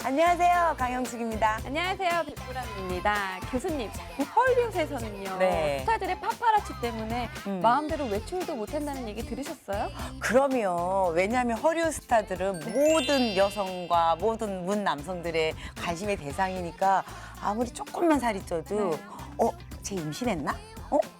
안녕하세요, 강영숙입니다. 안녕하세요, 백보람입니다. 교수님, 헐리우드에서는요, 네. 스타들의 파파라치 때문에 마음대로 외출도 못한다는 얘기 들으셨어요? 그럼요. 왜냐하면 허리우드 스타들은 모든 여성과 모든 문 남성들의 관심의 대상이니까 아무리 조금만 살이 쪄도 쟤 임신했나?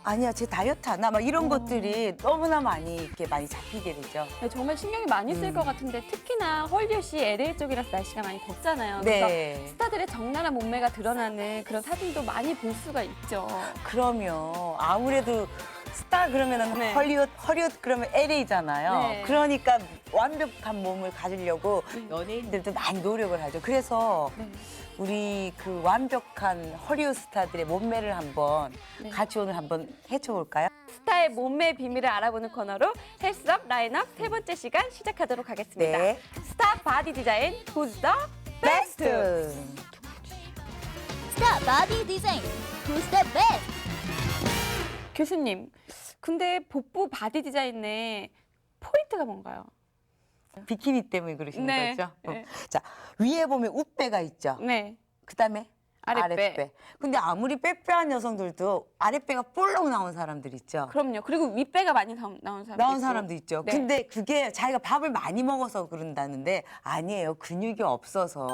아니야, 쟤 다이어트 하나? 막 이런 것들이 너무나 많이 잡히게 되죠. 네, 정말 신경이 많이 쓸 것 같은데 특히나 헐리우드시 LA 쪽이라서 날씨가 많이 덥잖아요. 그래서 네. 스타들의 적나라한 몸매가 드러나는 그런 사진도 많이 볼 수가 있죠. 그럼요. 아무래도 스타 그러면은 네. 허리우드 그러면 LA잖아요. 네. 그러니까 완벽한 몸을 가지려고 연예인들도 많이 노력을 하죠. 그래서 네. 우리 그 완벽한 허리우드 스타들의 몸매를 한번 네. 같이 오늘 한번 헤쳐볼까요? 스타의 몸매 비밀을 알아보는 코너로 헬스업 라인업 세 번째 시간 시작하도록 하겠습니다. 네. 스타 바디 디자인 Who's the best? 베스트. 스타 바디 디자인 Who's the best? 교수님, 근데 복부 바디 디자인의 포인트가 뭔가요? 비키니 때문에 그러시는 네. 거죠? 네. 자, 위에 보면 웃배가 있죠. 네. 그다음에 아랫배. 근데 아무리 빼빼한 여성들도 아랫배가 볼록 나온 사람들 있죠. 그럼요. 그리고 윗배가 많이 나온 사람도 나온 있고. 사람도 있죠. 네. 근데 그게 자기가 밥을 많이 먹어서 그런다는데 아니에요. 근육이 없어서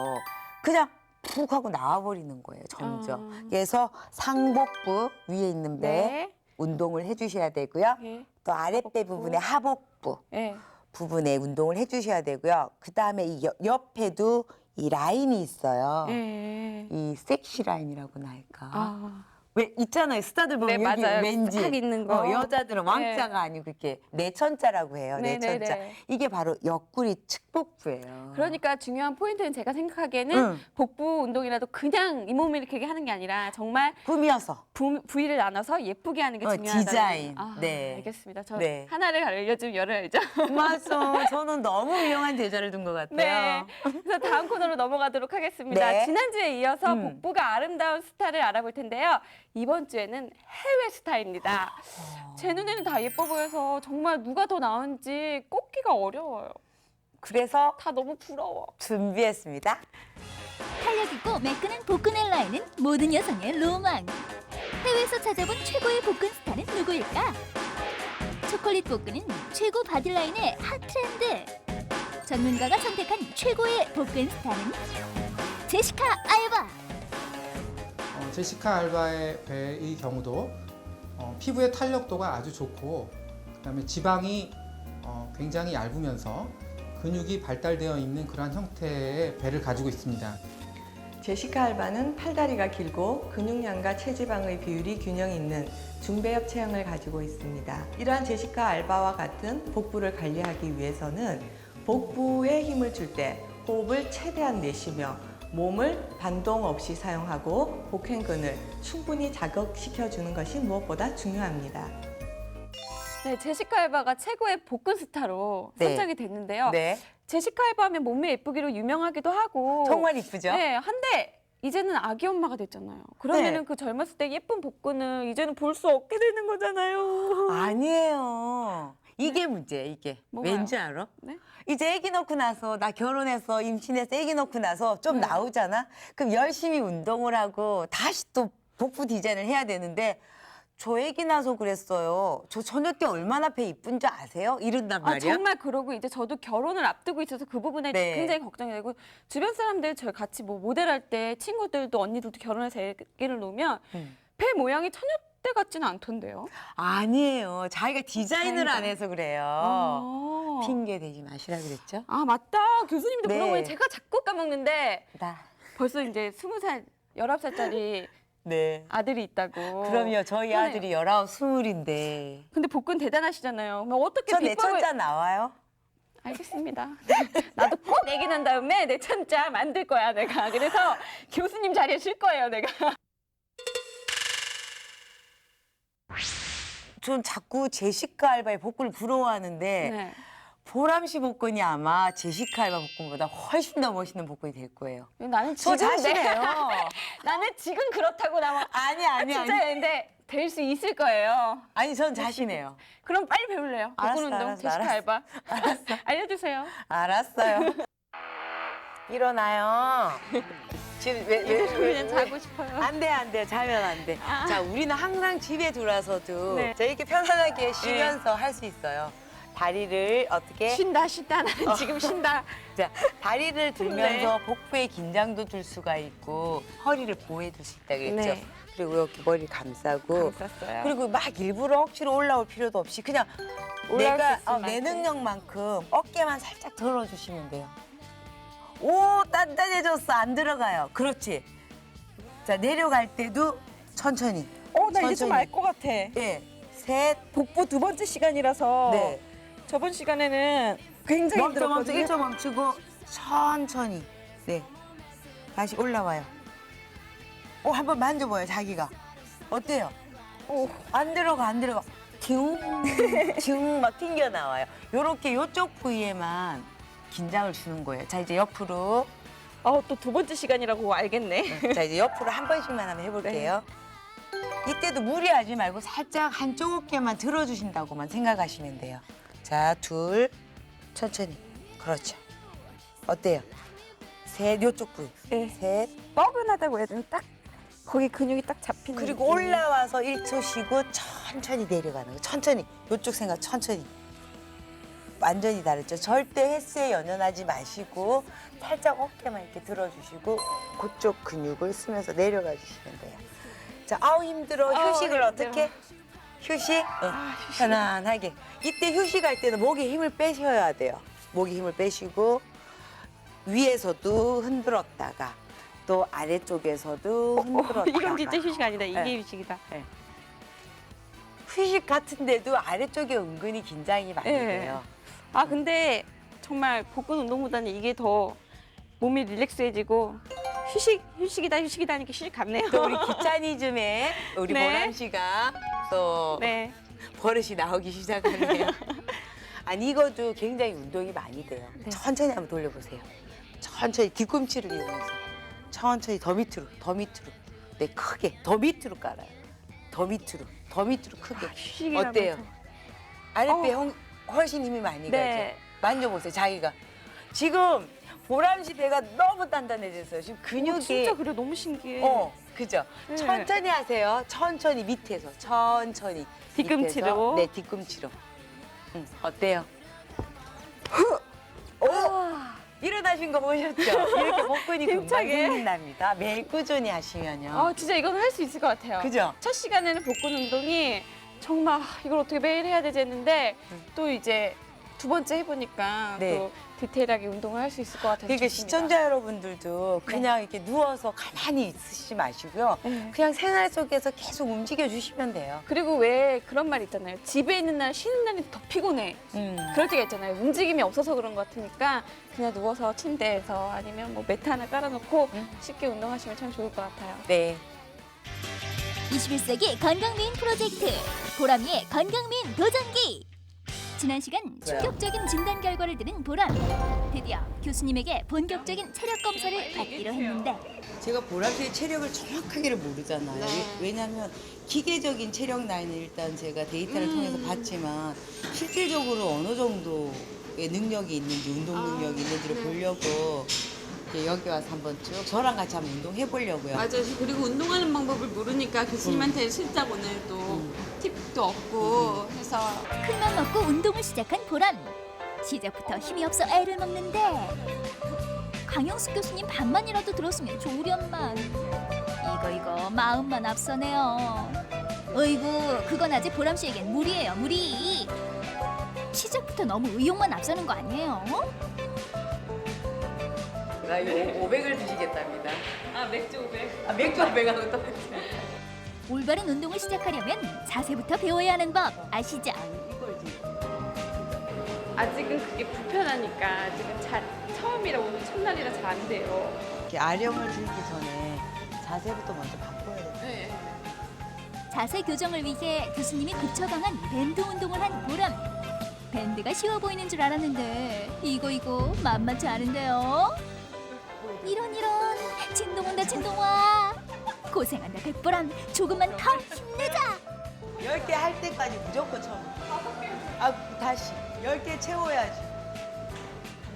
그냥 푹 하고 나와버리는 거예요. 점점. 그래서 상복부 위에 있는 배 네. 운동을 해주셔야 되고요. 네. 또 아랫배 하복부. 부분에 하복부 네. 부분에 운동을 해주셔야 되고요. 그다음에 이 옆에도 이 라인이 있어요. 네. 이 섹시 라인이라고나 할까. 아. 왜 있잖아요. 스타들 보면 네, 여기 맞아요. 왠지 딱 있는 거. 여자들은 왕자가 아니고 이렇게 내천자라고 해요. 네, 네, 내천자. 네. 이게 바로 옆구리 측복부예요. 그러니까 중요한 포인트는 제가 생각하기에는 응. 복부 운동이라도 그냥 잇몸을 이렇게 하는 게 아니라 정말 꾸며서. 부위를 나눠서 예쁘게 하는 게 중요하다. 디자인. 아, 네. 알겠습니다. 저 네. 하나를 알려주면 열을 알죠. 맞아. 저는 너무 유용한 제자를 둔 것 같아요. 네. 그래서 다음 코너로 넘어가도록 하겠습니다. 네. 지난주에 이어서 음. 복부가 아름다운 스타를 알아볼 텐데요. 이번 주에는 해외 스타입니다. 제 눈에는 다 예뻐 보여서 정말 누가 더 나은지 꼽기가 어려워요. 그래서 다 너무 부러워. 준비했습니다. 탄력 있고 매끈한 복근 헬라인은 모든 여성의 로망. 해외에서 찾아본 최고의 복근 스타는 누구일까? 초콜릿 복근은 최고 바디라인의 핫 트렌드. 전문가가 선택한 최고의 복근 스타는 제시카 알바. 제시카 알바의 배의 경우도 피부의 탄력도가 아주 좋고 그다음에 지방이 굉장히 얇으면서 근육이 발달되어 있는 그러한 형태의 배를 가지고 있습니다. 제시카 알바는 팔다리가 길고 근육량과 체지방의 비율이 균형 있는 중배엽 체형을 가지고 있습니다. 이러한 제시카 알바와 같은 복부를 관리하기 위해서는 복부에 힘을 줄 때 호흡을 최대한 내쉬며 몸을 반동 없이 사용하고 복행근을 충분히 자극시켜주는 것이 무엇보다 중요합니다. 네, 제시카 알바가 최고의 복근 스타로 네. 선정이 됐는데요. 네. 제시카 알바 하면 몸매 예쁘기로 유명하기도 하고 정말 이쁘죠? 네, 한데 이제는 아기 엄마가 됐잖아요. 그러면은 네. 그 젊었을 때 예쁜 복근은 이제는 볼 수 없게 되는 거잖아요. 아니에요. 이게 문제예요, 이게. 뭐가요? 왠지 알아? 네? 이제 아기 낳고 나서 나 결혼해서 임신해서 아기 낳고 나서 좀 네. 나오잖아. 그럼 열심히 운동을 하고 다시 또 복부 디자인을 해야 되는데 저 아기 낳아서 그랬어요. 저 저녁 때 얼마나 배 이쁜 줄 아세요? 이런단 아, 말이야. 정말 그러고 이제 저도 결혼을 앞두고 있어서 그 부분에 네. 굉장히 걱정이 되고 주변 사람들 저희 같이 뭐 모델할 때 친구들도 언니들도 결혼해서 애기를 놓으면 배 모양이 처녀때 같지는 않던데요. 아니에요. 자기가 디자인을 다행이다. 안 해서 그래요. 아. 핑계 대지 마시라 그랬죠? 아, 맞다. 교수님도 네. 그러고 제가 자꾸 까먹는데 나. 벌써 이제 20살, 19살짜리 네. 아들이 있다고. 그럼요. 저희 그러네요. 아들이 19, 20인데. 근데 복근 대단하시잖아요. 그럼 어떻게 저 비법을... 내천자 나와요? 알겠습니다. 나도 꼭 애기 난 다음에 내 천자 만들 거야, 내가. 그래서 교수님 자리에 쉴 거예요, 내가. 전 자꾸 제시카 알바의 복근을 부러워하는데 네. 보람씨 복근이 아마 제시카 알바 복근보다 훨씬 더 멋있는 복근이 될 거예요. 나는 저 지금 자신해요. 나는 지금 그렇다고 나면 아니. 진짜 근데 될 수 있을 거예요. 아니, 전 자신해요. 그럼 빨리 배울래요. 알았어, 복근 운동, 알았어, 제시카 알았어. 알바. 알려주세요. 알았어요. 일어나요. 지금 그냥 자고 싶어요. 안 돼. 자면 안 돼. 자, 우리는 항상 집에 들어와서도 네. 자, 이렇게 편안하게 쉬면서 할 수 있어요. 다리를 어떻게? 쉰다. 나는 지금 쉰다. 자, 다리를 들면서 복부의 긴장도 줄 수가 있고 허리를 보호해줄 수 있다 그랬죠. 네. 그리고 이렇게 머리 감싸고 감쌌어요. 그리고 막 일부러 억지로 올라올 필요도 없이 그냥 올라올 내가 수 있을 내 만큼. 능력만큼 어깨만 살짝 들어주시면 돼요. 오, 단단해졌어. 안 들어가요. 그렇지. 자, 내려갈 때도 천천히. 나 이제 좀 천천히. 알 것 같아. 예, 셋, 복부 두 번째 시간이라서 네. 저번 시간에는 굉장히 멈춰, 힘들었거든요. 1초 멈추고 천천히. 네, 다시 올라와요. 한번 만져봐요, 자기가. 어때요? 안 들어가. 튕 막 튕겨 나와요. 요렇게 요쪽 부위에만 긴장을 주는 거예요. 자, 이제 옆으로. 또 두 번째 시간이라고 알겠네. 자, 이제 옆으로 한 번씩만 한번 해볼게요. 이때도 무리하지 말고 살짝 한쪽 어깨만 들어주신다고만 생각하시면 돼요. 자, 둘, 천천히. 그렇죠. 어때요? 셋, 요쪽 부위. 네. 셋. 뻐근하다고 해야 되나? 딱 거기 근육이 딱 잡히는 그리고 느낌이. 올라와서 1초 쉬고 천천히 내려가는 거. 천천히. 요쪽 생각 천천히. 완전히 다르죠. 절대 헬스에 연연하지 마시고 살짝 어깨만 이렇게 들어주시고 그쪽 근육을 쓰면서 내려가 주시면 돼요. 자, 아우 힘들어. 휴식을 어떻게? 휴식? 편안하게. 이때 휴식할 때는 목에 힘을 빼셔야 돼요. 목에 힘을 빼시고 위에서도 흔들었다가 또 아래쪽에서도 흔들었다가. 이건 진짜 휴식 아니다. 이게 네. 휴식이다. 휴식 같은데도 아래쪽에 은근히 긴장이 많이 네. 돼요. 근데 정말 복근 운동보다는 이게 더 몸이 릴렉스해지고 휴식이다 하니까 휴식 같네요. 또 우리 기차니즘에 우리 네. 보람 씨가 또 네. 버릇이 나오기 시작하네요. 아니 이것도 굉장히 운동이 많이 돼요. 천천히 한번 돌려보세요. 천천히 뒤꿈치를 이용해서 천천히 더 밑으로. 네, 크게 더 밑으로 깔아요. 더 밑으로 크게. 휴식이라면서. 어때요? 아랫배 훨씬 힘이 많이 네. 가죠. 만져보세요, 자기가. 지금 보람 씨 배가 너무 단단해졌어요. 지금 근육이. 진짜 그래 너무 신기해. 그죠? 네. 천천히 하세요. 천천히 밑에서. 천천히. 뒤꿈치로. 밑에서. 네, 뒤꿈치로. 어때요? 오! 일어나신 거 보셨죠? 이렇게 복근이 금방 힘차게. 생긴답니다. 매일 꾸준히 하시면요. 진짜 이건 할 수 있을 것 같아요. 그죠? 첫 시간에는 복근 운동이 정말 이걸 어떻게 매일 해야 되지 했는데 또 이제 두 번째 해보니까 네. 또 디테일하게 운동을 할 수 있을 것 같아서 그러니까 좋습니다. 시청자 여러분들도 그냥 이렇게 누워서 가만히 있으시지 마시고요. 네. 그냥 생활 속에서 계속 움직여 주시면 돼요. 그리고 왜 그런 말 있잖아요. 집에 있는 날 쉬는 날이 더 피곤해. 그럴 때가 있잖아요. 움직임이 없어서 그런 것 같으니까 그냥 누워서 침대에서 아니면 뭐 매트 하나 깔아놓고 쉽게 운동하시면 참 좋을 것 같아요. 네. 21세기 건강미인 프로젝트 보람이의 건강미인 도전기. 지난 시간 충격적인 진단 결과를 들은 보람. 드디어 교수님에게 본격적인 체력 검사를 받기로 했는데 제가 보람 씨의 체력을 정확하게를 모르잖아요. 왜냐하면 기계적인 체력 라인을 일단 제가 데이터를 통해서 봤지만 실질적으로 어느 정도의 능력이 있는지 운동 능력이 있는지를 보려고 이렇게 여기 와서 한번 쭉 저랑 같이 한번 운동해 보려고요. 맞아요. 그리고 운동하는 방법을 모르니까 교수님한테 슬쩍 오늘 또 팁도 얻고 해서 큰맘 먹고 운동을 시작한 보람. 시작부터 힘이 없어 애를 먹는데 강영숙 교수님 반만이라도 들었으면 좋으련만. 이거 마음만 앞서네요. 어이구 그건 아직 보람 씨에겐 무리예요 무리. 시작부터 너무 의욕만 앞서는 거 아니에요? 나 이거 500을 드시겠답니다. 맥주 500. 맥주 500하고 또 올바른 운동을 시작하려면 자세부터 배워야 하는 법 아시죠? 아직은 그게 불편하니까 아직은 처음이라 오늘 첫날이라 잘 안 돼요. 이렇게 아령을 들기 전에 자세부터 먼저 바꿔야 돼요. 자세 교정을 위해 교수님이 급처 강한 밴드 운동을 한 보람. 밴드가 쉬워 보이는 줄 알았는데 이거 만만치 않은데요. 이런 진동 온다 진동 와. 고생한다 백보람. 조금만 더 힘내자. 10개 할 때까지 무조건 처음. 다시 10개 채워야지.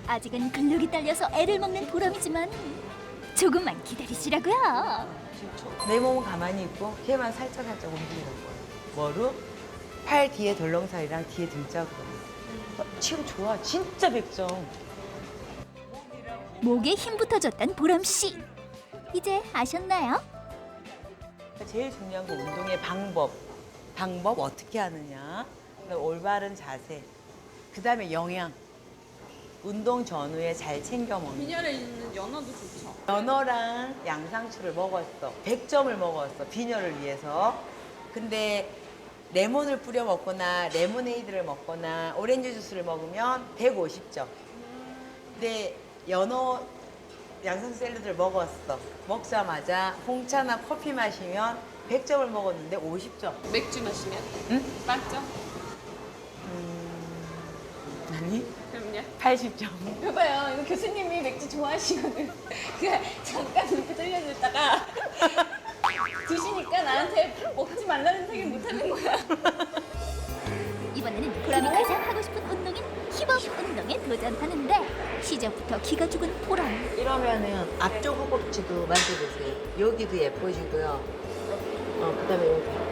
아직은 근력이 딸려서 애를 먹는 보람이지만 조금만 기다리시라고요. 내 몸은 가만히 있고 걔만 살짝 움직이는 거예요. 뭐로? 팔 뒤에 덜렁살이랑 뒤에 등짝으로. 지금 좋아. 진짜 100점. 목에 힘부터 줬던 보람 씨. 이제 아셨나요? 제일 중요한 건 운동의 방법. 방법 어떻게 하느냐. 그다음에 올바른 자세. 그다음에 영양. 운동 전후에 잘 챙겨 먹는. 빈혈에 있는 연어도 좋죠. 연어랑 양상추를 먹었어. 100점을 먹었어. 빈혈을 위해서. 근데 레몬을 뿌려 먹거나 레모네이드를 먹거나 오렌지 주스를 먹으면 150점. 근데 연어 양상추 샐러드를 먹었어. 먹자마자 홍차나 커피 마시면 100점을 먹었는데 50점. 맥주 마시면 응? 빵점? 아니? 그럼요. 80점. 봐봐요. 이거 교수님이 맥주 좋아하시거든. 그냥 잠깐 이렇게 들려줬다가 드시니까 나한테 먹지 말라는 생각 못 하는 거야. 이번에는 보람이 가장 하고 싶은 운동인 힙업 운동에 도전하는데 시작부터 기가 죽은 보람. 이러면은 앞쪽 허벅지도 만져보세요. 여기도 예뻐지고요. 그다음에 여기.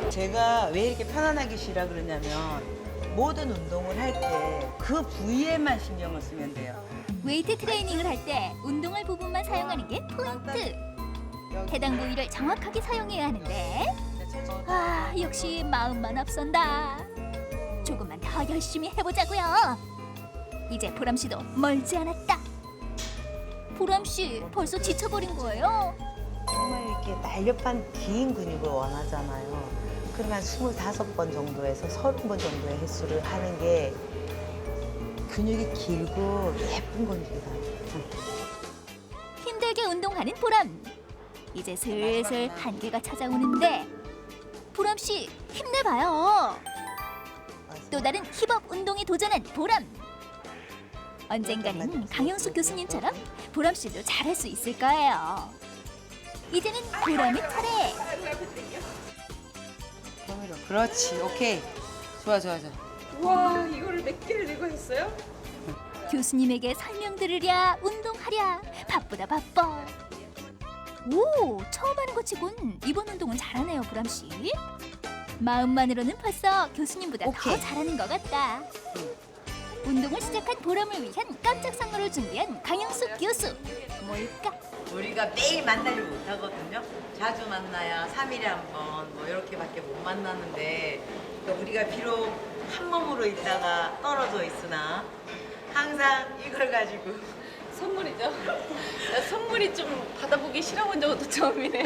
제가 왜 이렇게 편안하게 쉬라 그러냐면 모든 운동을 할 때 그 부위에만 신경을 쓰면 돼요. 웨이트 트레이닝을 할 때 운동할 부분만 사용하는 게 포인트. 해당 부위를 정확하게 사용해야 하는데 아 역시 마음만 앞선다. 조금만 더 열심히 해보자고요. 이제 보람 씨도 멀지 않았다. 보람 씨 벌써 지쳐버린 거예요? 정말 이렇게 날렵한 긴 근육을 원하잖아요. 그러면 25번 정도에서 30번 정도의 횟수를 하는 게 근육이 길고 예쁜 근육이다. 힘들게 운동하는 보람. 이제 슬슬 한계가 찾아오는데 보람 씨 힘내봐요. 또 다른 힙업 운동에 도전한 보람. 언젠가는 강영숙 교수님처럼 보람 씨도 잘할 수 있을 거예요. 이제는 보람의 차례. 그렇지, 오케이. 좋아, 좋아, 좋아. 와, 이거를 몇 개를 내고 했어요? 교수님에게 설명 들으랴 운동하랴 바쁘다 바빠. 오 처음 하는 것 치곤 이번 운동은 잘하네요 보람 씨. 마음만으로는 벌써 교수님보다 더 오케이. 잘하는 것 같다. 운동을 시작한 보람을 위한 깜짝 선물을 준비한 강영숙 교수. 뭘까? 우리가 매일 만나지 못하거든요. 자주 만나야 3일에 한 번 뭐 이렇게밖에 못 만나는데 그러니까 우리가 비록 한 몸으로 있다가 떨어져 있으나 항상 이걸 가지고 선물이죠. 나 선물이 좀 받아보기 싫어본 적도 처음이네.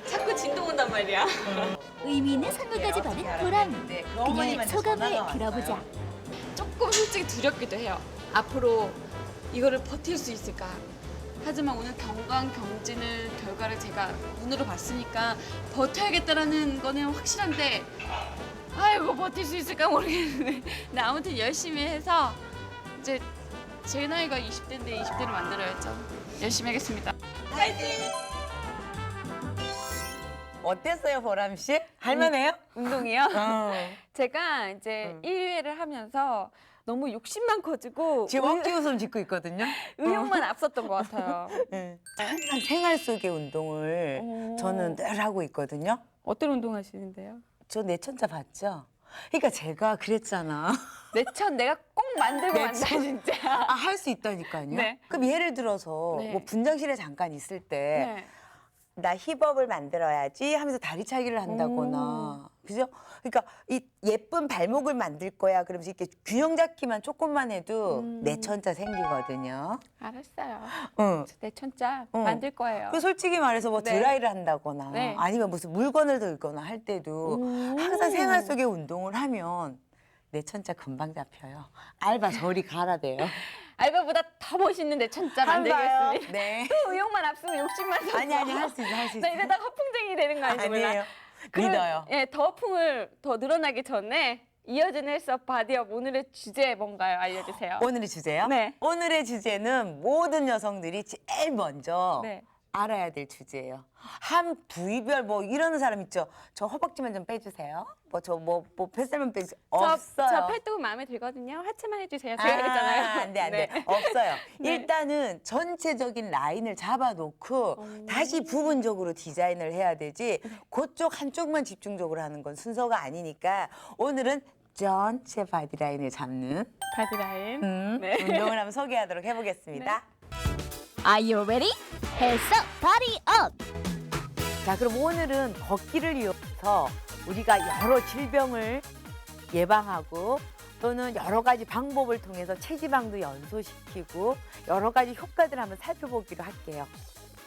자꾸 진동 온단 말이야. 의미 있는 선물까지 받은 보람. 그녀의 소감을 들어보자. 조금 솔직히 두렵기도 해요. 앞으로 이거를 버틸 수 있을까? 하지만 오늘 경지는 결과를 제가 눈으로 봤으니까 버텨야겠다라는 거는 확실한데 아이고 버틸 수 있을까 모르겠는데 근데 아무튼 열심히 해서 이제 제 나이가 20대인데 20대를 만들어야죠. 열심히 하겠습니다. 어땠어요, 보람 씨? 할만해요? 운동이요? 어. 제가 이제 1회를 하면서 너무 욕심만 커지고 지금 억지 웃음 짓고 있거든요. 의욕만 앞섰던 것 같아요. 네. 항상 생활 속의 운동을 오. 저는 늘 하고 있거든요. 어떤 운동 하시는데요? 저 내천자 봤죠? 그러니까 제가 그랬잖아. 내천 내가 꼭 만들고 내천. 만다 진짜. 아, 할 수 있다니까요. 네. 그럼 예를 들어서 네. 뭐 분장실에 잠깐 있을 때 네. 나 힙업을 만들어야지 하면서 다리 차기를 한다거나 그죠? 그러니까 이 예쁜 발목을 만들 거야 그러면서 이렇게 균형 잡기만 조금만 해도 내천자 생기거든요. 알았어요. 응. 내천자 응. 만들 거예요. 그 솔직히 말해서 뭐 네. 드라이를 한다거나 네. 아니면 무슨 물건을 들거나 할 때도 항상 생활 속의 운동을 하면 내천자 금방 잡혀요. 알바 저리 가라 돼요. 알바보다 더 멋있는 내천자 만들겠습니다. 네. 또 의욕만 앞서고 욕심만 서 아니 할 수 있어 할 수 있어. 나 이러다가 허풍쟁이 되는 거 아닌지 몰라. 아니에요. 믿어요. 예, 더 허풍을 더 늘어나기 전에 이어지는 헬스업 바디업 오늘의 주제 뭔가요? 알려주세요. 오늘의 주제요? 네. 오늘의 주제는 모든 여성들이 제일 먼저 네. 알아야 될 주제예요. 한 부위별 뭐 이러는 사람 있죠. 저 허벅지만 좀 빼주세요. 뭐 뱃살만 빼주세요. 없어요. 저 팔뚝은 마음에 들거든요. 하체만 해주세요. 제가 그랬잖아요. 안 돼, 안 돼. 네. 없어요. 네. 일단은 전체적인 라인을 잡아놓고 다시 부분적으로 디자인을 해야 되지 그쪽 한쪽만 집중적으로 하는 건 순서가 아니니까 오늘은 전체 바디라인을 잡는 바디라인. 네. 운동을 한번 소개하도록 해보겠습니다. Are you ready? 해서 바디 업! 자, 그럼 오늘은 걷기를 이용해서 우리가 여러 질병을 예방하고 또는 여러 가지 방법을 통해서 체지방도 연소시키고 여러 가지 효과들을 한번 살펴보기로 할게요.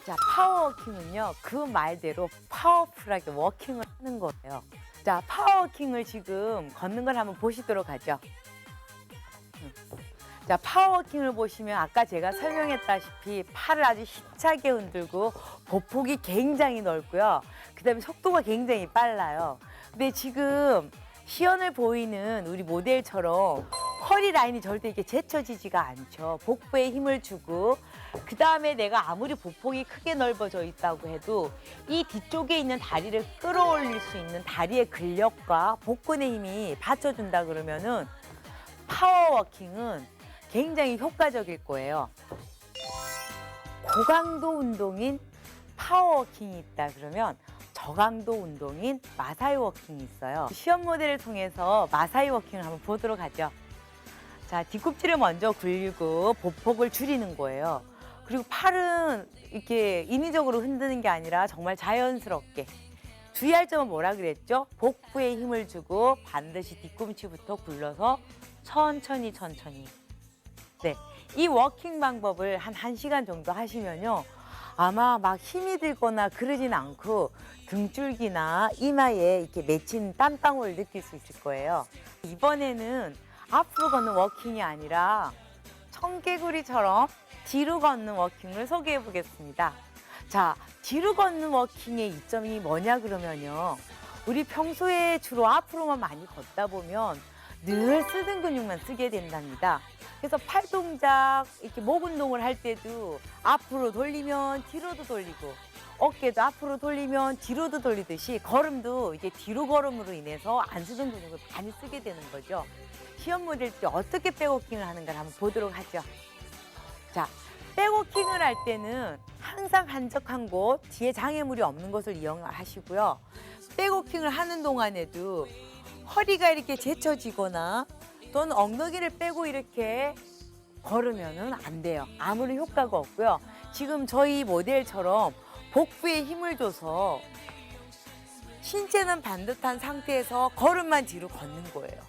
자, 파워워킹은요, 그 말대로 파워풀하게 워킹을 하는 거예요. 자, 파워워킹을 지금 걷는 걸 한번 보시도록 하죠. 자, 파워워킹을 보시면 아까 제가 설명했다시피 팔을 아주 힘차게 흔들고 보폭이 굉장히 넓고요. 그다음에 속도가 굉장히 빨라요. 근데 지금 시연을 보이는 우리 모델처럼 허리 라인이 절대 이렇게 제쳐지지가 않죠. 복부에 힘을 주고 그다음에 내가 아무리 보폭이 크게 넓어져 있다고 해도 이 뒤쪽에 있는 다리를 끌어올릴 수 있는 다리의 근력과 복근의 힘이 받쳐준다 그러면은 파워워킹은 굉장히 효과적일 거예요. 고강도 운동인 파워워킹이 있다 그러면 저강도 운동인 마사이 워킹이 있어요. 시험 모델을 통해서 마사이 워킹을 한번 보도록 하죠. 자, 뒤꿈치를 먼저 굴리고 보폭을 줄이는 거예요. 그리고 팔은 이렇게 인위적으로 흔드는 게 아니라 정말 자연스럽게. 주의할 점은 뭐라 그랬죠? 복부에 힘을 주고 반드시 뒤꿈치부터 굴러서 천천히. 네, 이 워킹 방법을 한 1시간 정도 하시면요. 아마 막 힘이 들거나 그러진 않고 등줄기나 이마에 이렇게 맺힌 땀방울을 느낄 수 있을 거예요. 이번에는 앞으로 걷는 워킹이 아니라 청개구리처럼 뒤로 걷는 워킹을 소개해 보겠습니다. 자, 뒤로 걷는 워킹의 이점이 뭐냐 그러면요. 우리 평소에 주로 앞으로만 많이 걷다 보면 늘 쓰던 근육만 쓰게 된답니다. 그래서 팔 동작, 이렇게 목 운동을 할 때도 앞으로 돌리면 뒤로도 돌리고 어깨도 앞으로 돌리면 뒤로도 돌리듯이 걸음도 이게 뒤로 걸음으로 인해서 안 쓰던 근육을 많이 쓰게 되는 거죠. 시험 모델들이 어떻게 백워킹을 하는가를 한번 보도록 하죠. 자, 백워킹을 할 때는 항상 한적한 곳, 뒤에 장애물이 없는 곳을 이용하시고요. 백워킹을 하는 동안에도 허리가 이렇게 제쳐지거나 또는 엉덩이를 빼고 이렇게 걸으면은 안 돼요. 아무런 효과가 없고요. 지금 저희 모델처럼 복부에 힘을 줘서 신체는 반듯한 상태에서 걸음만 뒤로 걷는 거예요.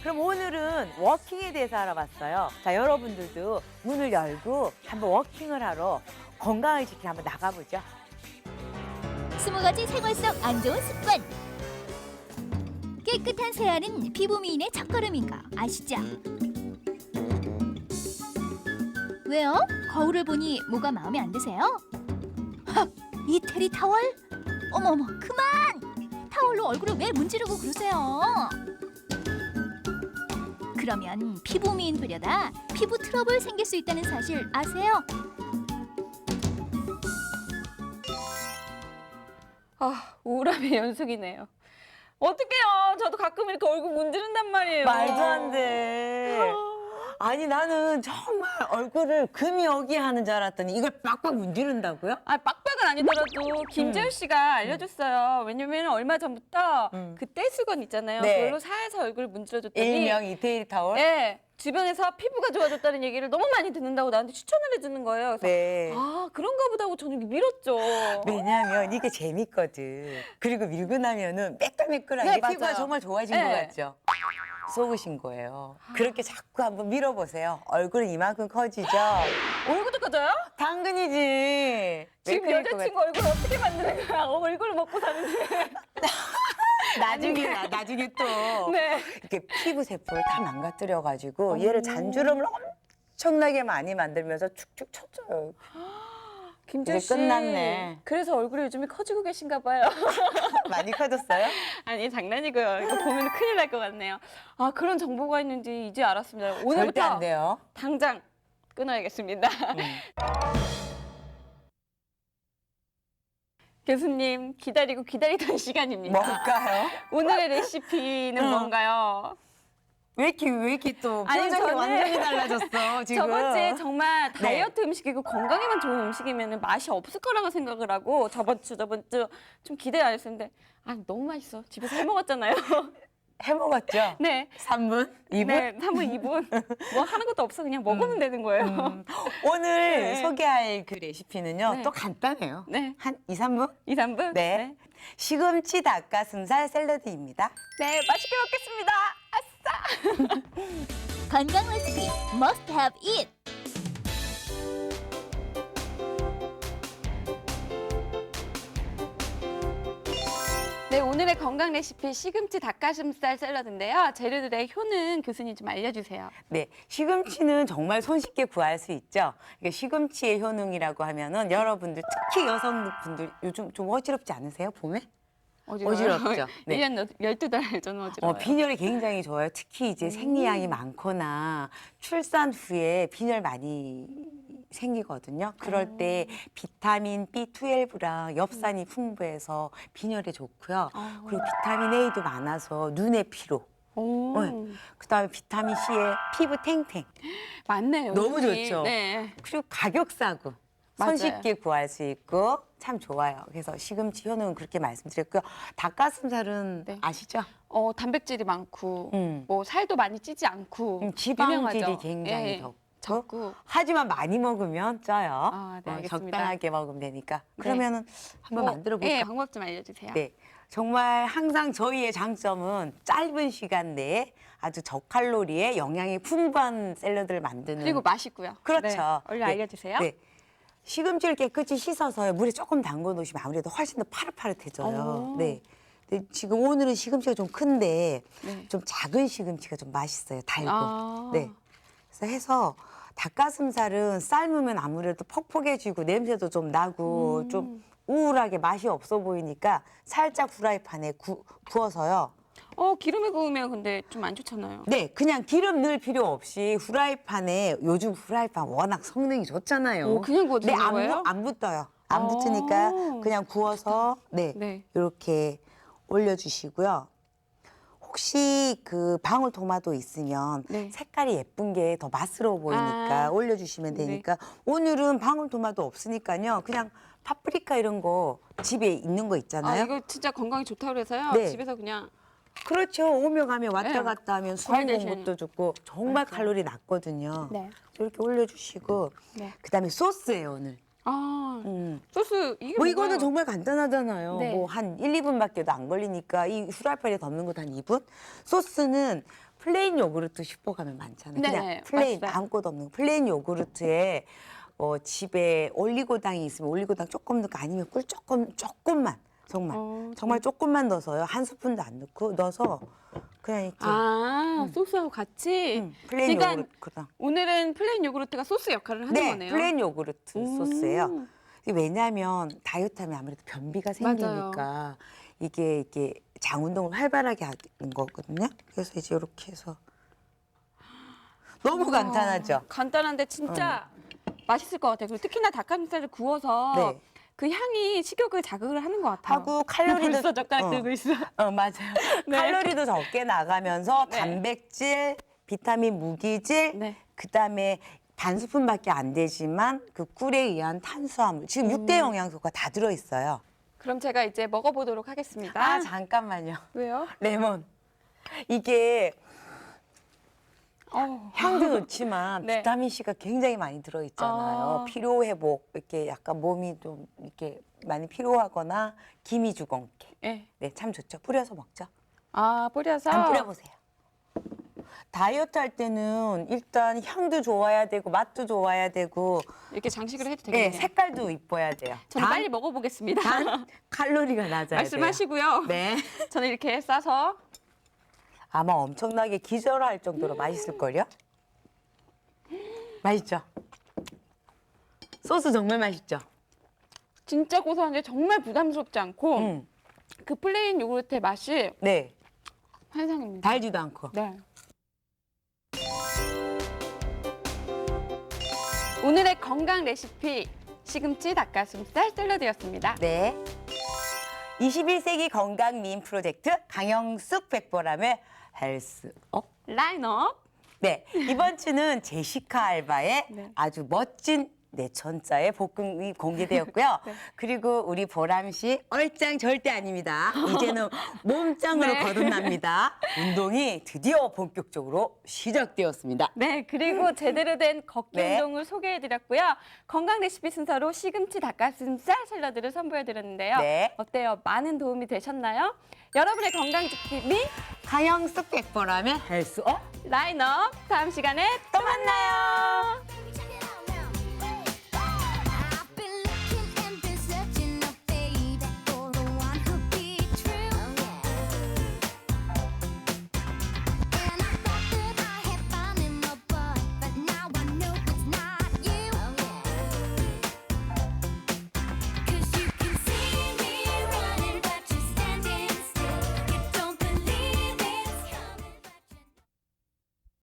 그럼 오늘은 워킹에 대해서 알아봤어요. 자, 여러분들도 문을 열고 한번 워킹을 하러 건강을 지키러 한번 나가보죠. 20가지 생활 속 안 좋은 습관. 깨끗한 세안은 피부 미인의 첫걸음인 거 아시죠? 왜요? 거울을 보니 뭐가 마음에 안 드세요? 헉, 이태리 타월? 어머머, 그만! 타월로 얼굴을 왜 문지르고 그러세요? 그러면 피부 미인 되려다 피부 트러블 생길 수 있다는 사실 아세요? 아, 우울함의 연속이네요. 어떡해요. 저도 가끔 이렇게 얼굴 문지른단 말이에요. 말도 안 돼. 아니, 나는 정말 얼굴을 금이 여기 하는 줄 알았더니 이걸 빡빡 문지른다고요? 아, 빡빡은 아니더라도 김재우 씨가 알려줬어요. 왜냐면 얼마 전부터 그 떼수건 있잖아요. 네. 그걸로 살살 얼굴 문질러줬더니 일명 이태리 타월? 네, 주변에서 피부가 좋아졌다는 얘기를 너무 많이 듣는다고 나한테 추천을 해주는 거예요. 그래서 네. 아, 그런가 보다 하고 저는 밀었죠. 왜냐면 이게 재밌거든. 그리고 밀고 나면은 매끌매끌하게 네, 피부가 맞아요. 정말 좋아진 네. 것 같죠? 속으신 거예요. 그렇게 자꾸 한번 밀어보세요. 얼굴은 이만큼 커지죠? 얼굴도 커져요? 당근이지. 지금 매끈할 것 여자친구 얼굴 어떻게 만드는 거야? 얼굴을 먹고 사는데. 나중에 또 네. 이렇게 피부 세포를 다 망가뜨려가지고 얘를 잔주름을 엄청나게 많이 만들면서 축축 처져요. 김재우 이제 씨. 끝났네. 그래서 얼굴이 요즘에 커지고 계신가 봐요. 많이 커졌어요? 아니, 장난이고요. 이거 보면 큰일 날 것 같네요. 아, 그런 정보가 있는지 이제 알았습니다. 절대 오늘부터 안 돼요. 당장 끊어야겠습니다. 교수님 기다리고 기다리던 시간입니다. 뭘까요? 오늘의 레시피는 뭔가요? 왜 이렇게 또 아니, 표정이 저는 완전히 달라졌어 지금. 저번주에 정말 네. 다이어트 음식이고 건강에만 좋은 음식이면 맛이 없을 거라고 생각을 하고 저번 주 좀 기대 안 했었는데 너무 맛있어. 집에서 해 먹었잖아요. 해먹었죠? 네. 3분? 2분? 네, 3분, 2분. 뭐 하는 것도 없어. 그냥 먹으면 되는 거예요. 오늘 네. 소개할 그 레시피는요. 네. 또 간단해요. 네. 한 2, 3분? 2, 3분? 네. 시금치 닭가슴살 샐러드입니다. 네, 맛있게 먹겠습니다. 아싸! 건강 레시피 must have it. 네, 오늘의 건강 레시피 시금치 닭가슴살 샐러드인데요. 재료들의 효능 교수님 좀 알려주세요. 네, 시금치는 정말 손쉽게 구할 수 있죠. 그러니까 시금치의 효능이라고 하면은 여러분들 특히 여성분들 요즘 좀 어지럽지 않으세요? 봄에? 어지럽죠. 네. 1년 12달 저는 어지러워요. 빈혈이 굉장히 좋아요. 특히 이제 생리량이 많거나 출산 후에 빈혈 많이 생기거든요. 그럴 때 비타민 B12랑 엽산이 풍부해서 빈혈에 좋고요. 그리고 비타민 A도 많아서 눈의 피로. 오, 네. 그다음에 비타민 C에 피부 탱탱. 맞네요. 너무 효능이. 좋죠. 네. 그리고 가격 싸고 맞아요. 손쉽게 구할 수 있고 참 좋아요. 그래서 시금치 효능은 그렇게 말씀드렸고요. 닭가슴살은 네. 아시죠? 단백질이 많고 음. 뭐 살도 많이 찌지 않고 지방질이 유명하죠. 굉장히 예, 적고 적고 하지만 많이 먹으면 쪄요. 네, 알겠습니다. 적당하게 먹으면 되니까. 네. 그러면은 한번 만들어 볼까요? 예, 방법 좀 알려주세요. 네. 정말 항상 저희의 장점은 짧은 시간 내에 아주 저칼로리에 영양이 풍부한 샐러드를 만드는. 그리고 맛있고요. 그렇죠. 네, 얼른 네. 알려주세요. 네. 시금치를 깨끗이 씻어서 물에 조금 담궈 놓으시면 아무래도 훨씬 더 파릇파릇해져요. 오. 네. 근데 지금 오늘은 시금치가 좀 큰데 네. 좀 작은 시금치가 좀 맛있어요. 달고. 아. 네. 그래서 해서 닭가슴살은 삶으면 아무래도 퍽퍽해지고 냄새도 좀 나고 좀 우울하게 맛이 없어 보이니까 살짝 후라이팬에 구워서요. 기름에 구우면 근데 좀 안 좋잖아요. 네, 그냥 기름 넣을 필요 없이 후라이팬에 요즘 후라이팬 워낙 성능이 좋잖아요. 오, 그냥 구워도 네, 되는 거예요? 안 붙어요. 안 아. 붙으니까 그냥 구워서 네, 네. 이렇게 올려주시고요. 혹시 그 방울토마토 있으면 네. 색깔이 예쁜 게 더 맛스러워 보이니까 올려주시면 네. 되니까 오늘은 방울토마토 없으니까요. 그냥 파프리카 이런 거 집에 있는 거 있잖아요. 이거 진짜 건강에 좋다고 그래서요. 네. 집에서 그냥 그렇죠. 오며 가며 왔다 네. 갔다 하면 과일 수분 대신. 공급도 좋고 정말 칼로리 낮거든요. 네. 이렇게 올려주시고 네. 그다음에 소스예요 오늘. 소스 이게 뭐 뭔가요? 이거는 정말 간단하잖아요. 네. 뭐 한 1, 2분밖에도 안 걸리니까 이 후라이팬에 덮는 것도 한 2분. 소스는 플레인 요구르트 슈퍼 가면 많잖아요. 네, 그냥 플레인 맛있어요. 아무것도 없는 플레인 요구르트에 집에 올리고당이 있으면 올리고당 조금 넣고 아니면 꿀 조금만 정말 조금만 넣어서요. 한 스푼도 안 넣고 넣어서 그냥 이렇게 소스하고 같이. 플레인 그러니까 요구르트랑 오늘은 플레인 요구르트가 소스 역할을 하는 네, 거네요. 플레인 요구르트 소스예요. 왜냐하면 다이어트하면 아무래도 변비가 생기니까 이게 장 운동을 활발하게 하는 거거든요. 그래서 이제 이렇게 해서 너무 간단하죠. 간단한데 진짜 맛있을 것 같아요. 그리고 특히나 닭가슴살을 구워서 네. 그 향이 식욕을 자극을 하는 것 같아요. 하고 칼로리도 벌써 젓가락 들고 있어. 맞아요. 네. 칼로리도 적게 나가면서 네. 단백질, 비타민, 무기질, 네. 그다음에 반 스푼밖에 안 되지만 그 꿀에 의한 탄수화물 지금 6대 영양소가 다 들어 있어요. 그럼 제가 이제 먹어보도록 하겠습니다. 잠깐만요. 왜요? 레몬. 이게 향도 좋지만 네. 비타민 C가 굉장히 많이 들어 있잖아요. 피로 회복 이렇게 약간 몸이 좀 이렇게 많이 피로하거나 기미 주근깨. 네. 네, 참 좋죠. 뿌려서 먹죠. 뿌려서. 한번 뿌려보세요. 다이어트 할 때는 일단 향도 좋아야 되고 맛도 좋아야 되고 이렇게 장식을 해도 네, 되겠네요. 색깔도 이뻐야 돼요. 저는 빨리 먹어보겠습니다. 단 칼로리가 낮아야 말씀하시고요. 돼요. 네. 저는 이렇게 싸서 아마 엄청나게 기절할 정도로 맛있을걸요? 맛있죠? 소스 정말 맛있죠? 진짜 고소한데 정말 부담스럽지 않고 그 플레인 요구르트의 맛이 네, 환상입니다. 달지도 않고. 네. 오늘의 건강 레시피 시금치 닭가슴살 샐러드였습니다. 네. 21세기 건강 미인 프로젝트 강영숙 백보람의 헬스업. 라인업. 네, 이번 주는 제시카 알바의 네. 아주 멋진 내천자의 볶음이 공개되었고요. 네. 그리고 우리 보람 씨 얼짱 절대 아닙니다. 이제는 몸짱으로 네. 거듭납니다. 운동이 드디어 본격적으로 시작되었습니다. 네, 그리고 제대로 된 걷기 네. 운동을 소개해드렸고요. 건강 레시피 순서로 시금치 닭가슴살 샐러드를 선보여드렸는데요. 네. 어때요? 많은 도움이 되셨나요? 여러분의 건강 지킴이 강영숙 백보람의 헬스업. 라인업 다음 시간에 또 만나요.